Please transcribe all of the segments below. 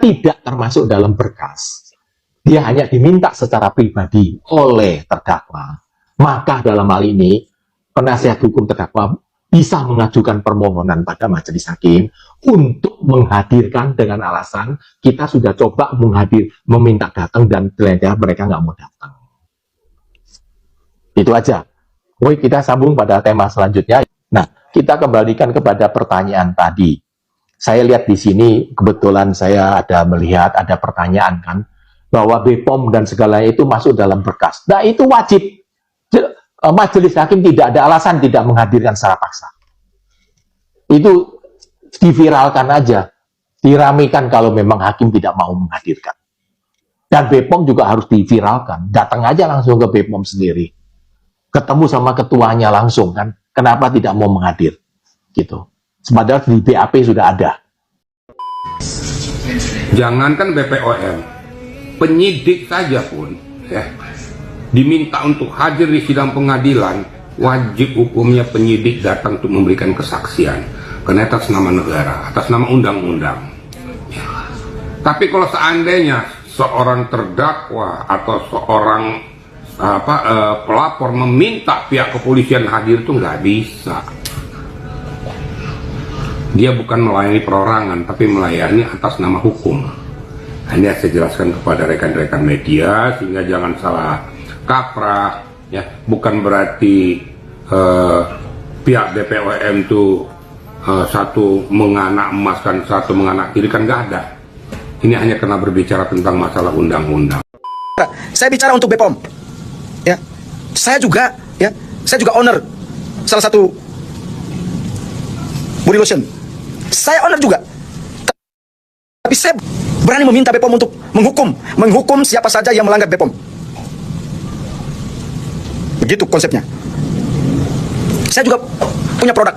tidak termasuk dalam berkas, dia hanya diminta secara pribadi oleh terdakwa, maka dalam hal ini penasihat hukum terdakwa bisa mengajukan permohonan pada majelis hakim untuk menghadirkan dengan alasan kita sudah coba meminta datang dan ternyata mereka nggak mau datang. Itu aja. Oke, kita sambung pada tema selanjutnya. Nah, kita kembalikan kepada pertanyaan tadi. Saya lihat di sini, kebetulan saya ada melihat, ada pertanyaan kan, bahwa BPOM dan segalanya itu masuk dalam berkas. Nah, itu wajib. Majelis hakim tidak ada alasan tidak menghadirkan secara paksa. Itu diviralkan aja, diramikan kalau memang hakim tidak mau menghadirkan. Dan BPOM juga harus diviralkan. Datang aja langsung ke BPOM sendiri. Ketemu sama ketuanya langsung kan. Kenapa tidak mau menghadir? Gitu. Padahal di BAP sudah ada. Jangankan BPOM, penyidik saja pun ya, diminta untuk hadir di sidang pengadilan, wajib hukumnya penyidik datang untuk memberikan kesaksian karena atas nama negara, atas nama undang-undang ya. Tapi kalau seandainya seorang terdakwa atau seorang pelapor meminta pihak kepolisian hadir, itu nggak bisa. Dia bukan melayani perorangan, tapi melayani atas nama hukum. Hanya saya jelaskan kepada rekan-rekan media sehingga jangan salah kaprah ya. Bukan berarti pihak BPOM itu satu menganak emas kan satu menganak kiri, kan nggak ada. Ini hanya karena berbicara tentang masalah undang-undang. Saya bicara untuk BPOM ya. Saya juga owner salah satu body lotion. Saya owner juga. Tapi saya berani meminta BPOM untuk menghukum siapa saja yang melanggar BPOM. Begitu konsepnya. Saya juga punya produk.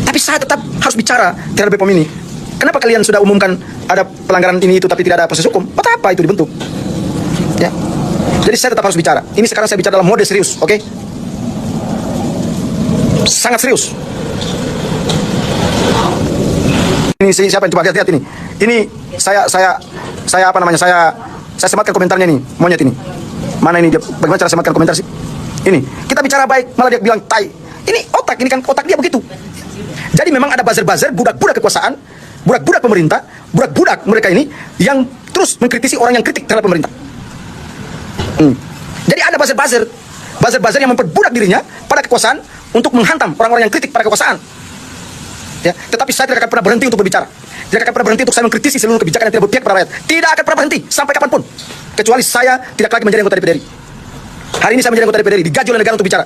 Tapi saya tetap harus bicara terhadap BPOM ini. Kenapa kalian sudah umumkan ada pelanggaran ini itu tapi tidak ada proses hukum? Buat apa itu dibentuk? Ya. Jadi saya tetap harus bicara. Ini sekarang saya bicara dalam mode serius, oke? Sangat serius. Ini siapa yang coba lihat ini? Ini saya sematkan komentarnya nih, monyet ini. Mana ini dia? Bagaimana cara sematkan komentar sih? Ini kita bicara baik, malah dia bilang tai. Ini otak, ini kan otak dia begitu. Jadi memang ada buzzer-buzzer, budak-budak kekuasaan, budak-budak pemerintah, budak-budak mereka ini yang terus mengkritisi orang yang kritik terhadap pemerintah. Jadi ada buzzer-buzzer yang memperbudak dirinya pada kekuasaan untuk menghantam orang-orang yang kritik pada kekuasaan. Ya, tetapi saya tidak akan pernah berhenti untuk berbicara. Tidak akan pernah berhenti untuk saya mengkritisi seluruh kebijakan yang tidak berpihak kepada rakyat. Tidak akan pernah berhenti sampai kapanpun. Kecuali saya tidak lagi menjadi anggota DPR RI. Hari ini saya menjadi anggota DPR RI, digaji oleh negara untuk bicara.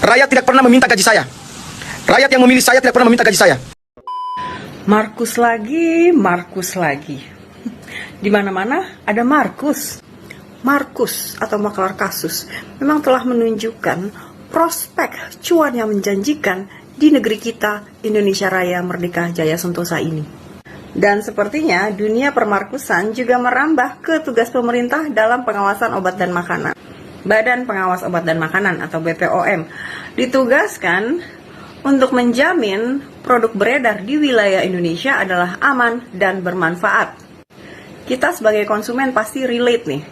Rakyat tidak pernah meminta gaji saya. Rakyat yang memilih saya tidak pernah meminta gaji saya. Markus lagi. Di mana-mana ada Markus. Markus atau maklar kasus memang telah menunjukkan prospek cuan yang menjanjikan di negeri kita, Indonesia Raya Merdeka Jaya Sentosa ini. Dan sepertinya dunia permarkusan juga merambah ke tugas pemerintah dalam pengawasan obat dan makanan. Badan Pengawas Obat dan Makanan atau BPOM ditugaskan untuk menjamin produk beredar di wilayah Indonesia adalah aman dan bermanfaat. Kita sebagai konsumen pasti relate nih,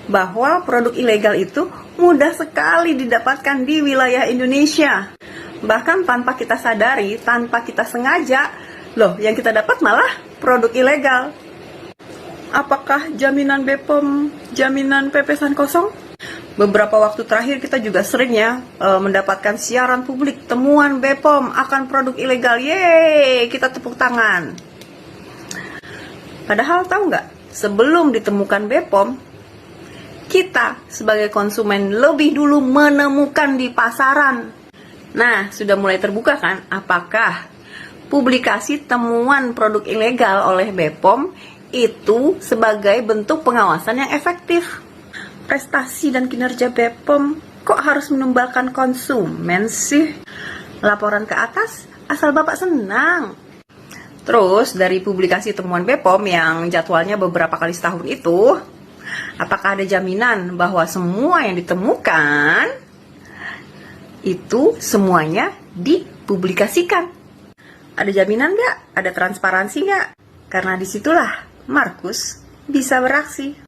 bahwa produk ilegal itu mudah sekali didapatkan di wilayah Indonesia. Bahkan tanpa kita sadari, tanpa kita sengaja, loh yang kita dapat malah produk ilegal. Apakah jaminan BPOM, jaminan pepesan kosong? Beberapa waktu terakhir kita juga sering ya mendapatkan siaran publik temuan BPOM akan produk ilegal. Yeay, kita tepuk tangan. Padahal tahu nggak, sebelum ditemukan BPOM, kita sebagai konsumen lebih dulu menemukan di pasaran. Nah, sudah mulai terbuka kan apakah publikasi temuan produk ilegal oleh BPOM itu sebagai bentuk pengawasan yang efektif. Prestasi dan kinerja BPOM kok harus menumbalkan konsumen sih? Laporan ke atas asal Bapak senang. Terus dari publikasi temuan BPOM yang jadwalnya beberapa kali setahun itu, apakah ada jaminan bahwa semua yang ditemukan itu semuanya dipublikasikan? Ada jaminan nggak? Ada transparansi nggak? Karena disitulah Markus bisa beraksi.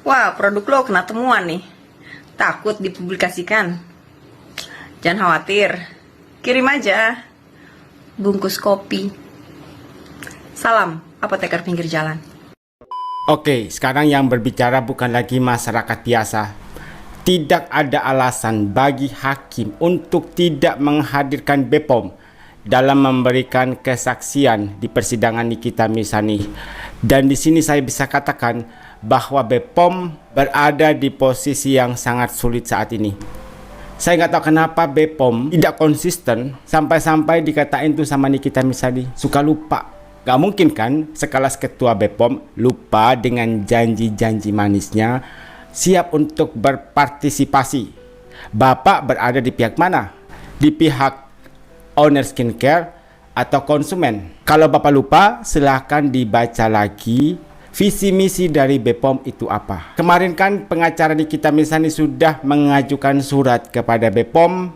Wah, produk lo kena temuan nih. Takut dipublikasikan? Jangan khawatir. Kirim aja bungkus kopi. Salam, apoteker pinggir jalan. Oke, sekarang yang berbicara bukan lagi masyarakat biasa. Tidak ada alasan bagi hakim untuk tidak menghadirkan BPOM dalam memberikan kesaksian di persidangan Nikita Mirzani. Dan di sini saya bisa katakan bahwa BPOM berada di posisi yang sangat sulit saat ini. Saya nggak tahu kenapa BPOM tidak konsisten sampai-sampai dikatain tuh sama Nikita Mirzani suka lupa. Gak mungkin kan sekelas ketua BPOM lupa dengan janji-janji manisnya, siap untuk berpartisipasi. Bapak berada di pihak mana? Di pihak owner skincare atau konsumen? Kalau Bapak lupa, silahkan dibaca lagi visi misi dari BPOM itu apa. Kemarin kan pengacara Nikita Mirzani sudah mengajukan surat kepada BPOM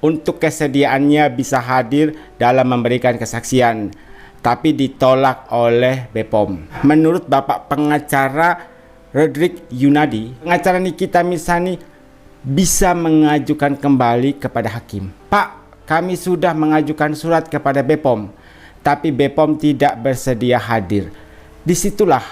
untuk kesediaannya bisa hadir dalam memberikan kesaksian, tapi ditolak oleh BPOM. Menurut Bapak pengacara Roderick Yunadi, pengacara Nikita Mirzani bisa mengajukan kembali kepada hakim. Pak, kami sudah mengajukan surat kepada BPOM, tapi BPOM tidak bersedia hadir. Disitulah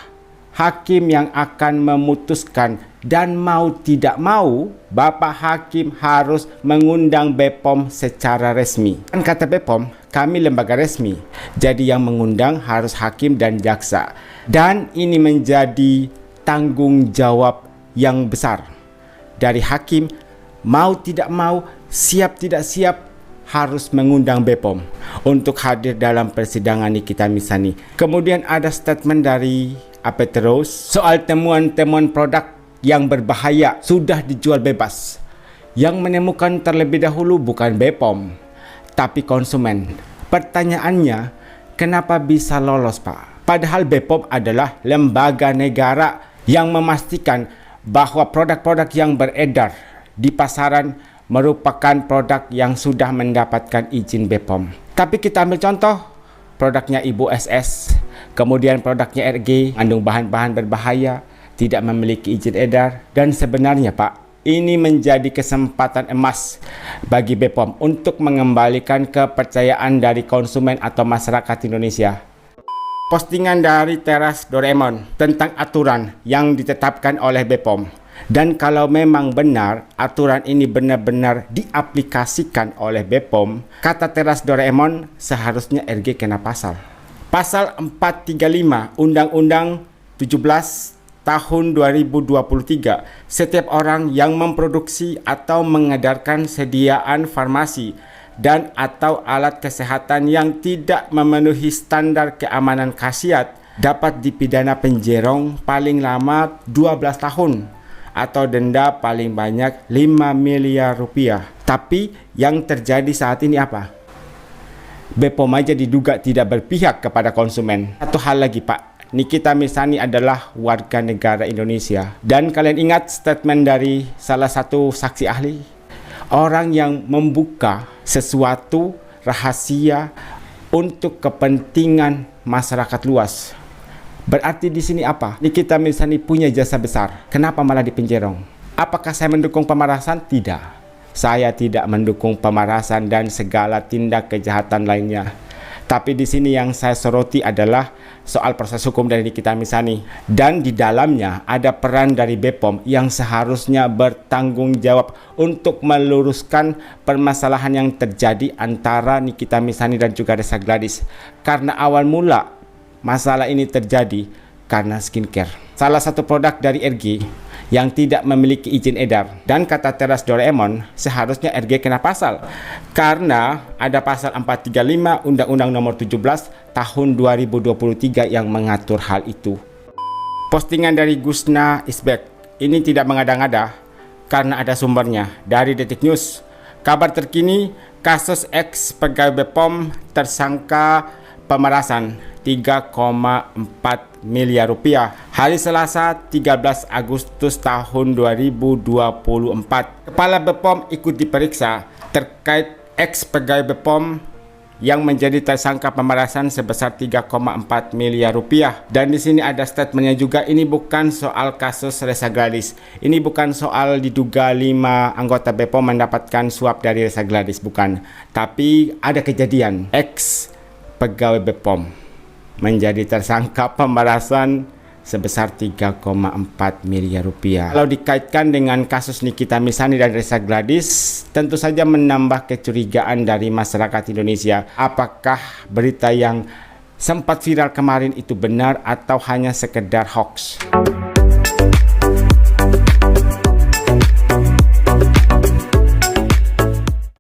hakim yang akan memutuskan, dan mau tidak mau Bapak Hakim harus mengundang BPOM secara resmi. Kan kata BPOM, kami lembaga resmi, jadi yang mengundang harus hakim dan jaksa. Dan ini menjadi tanggung jawab yang besar dari hakim, mau tidak mau, siap tidak siap harus mengundang BPOM untuk hadir dalam persidangan Nikita Mirzani. Kemudian ada statement dari Apeteros soal temuan-temuan produk yang berbahaya sudah dijual bebas. Yang menemukan terlebih dahulu bukan BPOM, tapi konsumen. Pertanyaannya, kenapa bisa lolos, Pak? Padahal BPOM adalah lembaga negara yang memastikan bahwa produk-produk yang beredar di pasaran merupakan produk yang sudah mendapatkan izin BPOM. Tapi kita ambil contoh produknya Ibu SS, kemudian produknya RG, mengandung bahan-bahan berbahaya, tidak memiliki izin edar, dan sebenarnya Pak, ini menjadi kesempatan emas bagi BPOM untuk mengembalikan kepercayaan dari konsumen atau masyarakat Indonesia. Postingan dari Teras Doraemon tentang aturan yang ditetapkan oleh BPOM. Dan kalau memang benar aturan ini benar-benar diaplikasikan oleh BPOM, kata Teras Doraemon seharusnya RG kena pasal. Pasal 435 Undang-Undang 17 tahun 2023, setiap orang yang memproduksi atau mengedarkan sediaan farmasi dan atau alat kesehatan yang tidak memenuhi standar keamanan khasiat dapat dipidana penjara paling lama 12 tahun atau denda paling banyak 5 miliar rupiah. Tapi yang terjadi saat ini apa? BPOM aja diduga tidak berpihak kepada konsumen. Satu hal lagi Pak, Nikita Mirzani adalah warga negara Indonesia. Dan kalian ingat statement dari salah satu saksi ahli? Orang yang membuka sesuatu rahasia untuk kepentingan masyarakat luas. Berarti di sini apa? Nikita Mirzani punya jasa besar. Kenapa malah dipenjara? Apakah saya mendukung pemerasan? Tidak. Saya tidak mendukung pemerasan dan segala tindak kejahatan lainnya. Tapi di sini yang saya soroti adalah soal proses hukum dari Nikita Mirzani. Dan di dalamnya ada peran dari BPOM yang seharusnya bertanggung jawab untuk meluruskan permasalahan yang terjadi antara Nikita Mirzani dan juga Reza Gladys. Karena awal mula masalah ini terjadi karena skincare. Salah satu produk dari RG yang tidak memiliki izin edar. Dan kata Teras Doraemon, seharusnya RG kena pasal. Karena ada pasal 435 Undang-Undang Nomor 17 Tahun 2023 yang mengatur hal itu. Postingan dari Gusna Isbek ini tidak mengada-ngada karena ada sumbernya dari Detik News. Kabar terkini, kasus ex pegawai BPOM tersangka pemerasan 3,4 miliar rupiah hari Selasa 13 Agustus tahun 2024. Kepala BPOM ikut diperiksa terkait ex pegawai BPOM yang menjadi tersangka pemerasan sebesar 3,4 miliar rupiah. Dan di sini ada statementnya juga, ini bukan soal kasus Reza Gladys. Ini bukan soal diduga 5 anggota BPOM mendapatkan suap dari Reza Gladys, bukan. Tapi ada kejadian ex pegawai BPOM menjadi tersangka pemerasan sebesar 3,4 miliar rupiah. Kalau dikaitkan dengan kasus Nikita Mirzani dan Reza Gladys, tentu saja menambah kecurigaan dari masyarakat Indonesia. Apakah berita yang sempat viral kemarin itu benar atau hanya sekedar hoax?